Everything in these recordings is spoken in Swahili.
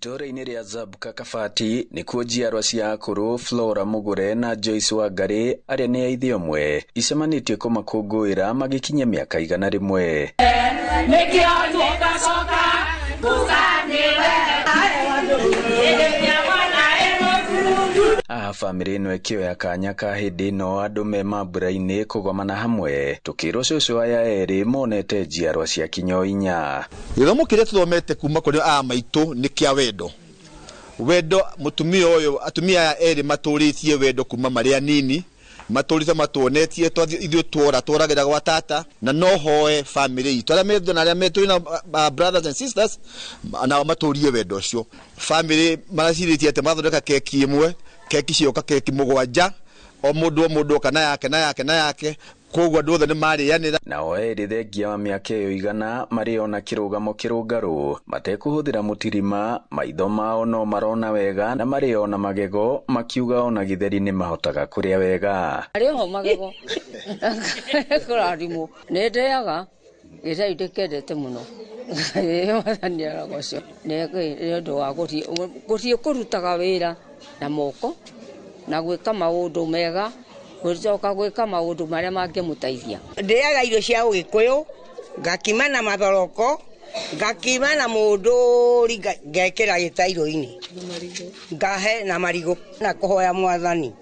Itore-inĩ rĩa Zabka Kabati nĩkuo njiarwa cia akũrũ Flora Mugure na Joyce Wangari arĩa nĩ aithĩ omwe icemanĩtie kũmakũngũĩra magĩkinyia mĩaka 100. Family ĩno ĩkĩoya kanya ka hĩndĩ ĩno andũ me mambura-inĩ kũgomana hamwe tũkĩrwo cũcũ aya erĩ monete njiarwa cia kinyo 4. Gĩthomo kĩrĩa tũthomete kuma kũrĩ maitũ nĩ kĩa wendo. Wendo mutumia ũyũ atumia aya erĩ matũrĩtie wendo kuma marĩ anini, matũrĩte matuonetie ithuĩ tũragĩra gwa tata na no hoe family itũ arĩa methu na arĩa metũ na brothers and sisters na matũrie wendo ũcio. Family maracirĩtie atĩ mathondeka keki ĩmwe, keki cioka keki 7 o mũndũ kana yake kogwa ndothe nĩ marĩanĩra. Nao erĩ thengia wa mĩaka ĩyo 100 marĩ ona kĩrũgamo kĩrũngarũ matekũhũthĩra mũtirima, maitho mao no marona wega na marĩ ona magego makiuga ona gĩtheri nĩ mahotaga kũrĩa wega. Arĩ ho magego kũrarimũ nĩ ndeaga gĩtheri ndĩkendete mũno mathaniara gocio nĩ ũndũ wa gũthiĩ kũrutaga wĩra na moko na gwĩka maũndũ mega gũcoka gwĩka maũndũ marĩa mangĩmũteithia. Ndĩaga irio cia Ũgĩkũyũ, ngakima na mathoroko, ngakima na mũndũri, ngekĩra gĩtairo-inĩ, ngahe na marigũ na kũhoya Mwathani.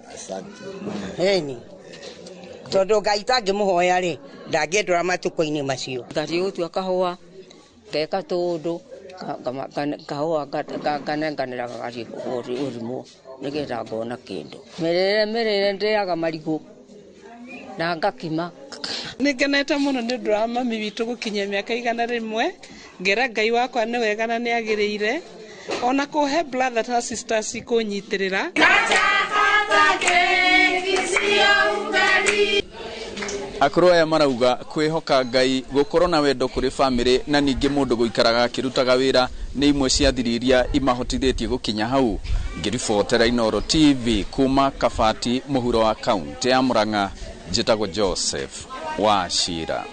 Heni tondũ Ngai tangĩmũhoya rĩ ndangĩendũra matukũ-inĩ macio. Ngathiĩ gũtua kahũa ngeka tũndũ kahũa nganenganĩra gagathiĩ ũrimũ nĩgetha ngona kĩndũ. Mĩrĩre ndĩaga marigũ na ngakima. Nĩngenete mũno nĩ ũndũ wa mami witũ gũkinyia mĩaka 101. Ngera Ngai wakwa nĩ wega na nĩ agĩrĩire ona kũhe brother na sisters kũnyitĩrĩra. Akũrũ aya marauga kwĩhoka Ngai gũkorwo na wendo kũrĩ family na ningĩ mũndũ gũikaraga akĩrutaga wĩra nĩ imwe cia thiri iria imahotithĩtie gũkinya hau. Ngĩribotera Inooro TV kuma Kabati mũhuro wa kaunti ya Murang'a, njĩtagwo Joseph Wachira.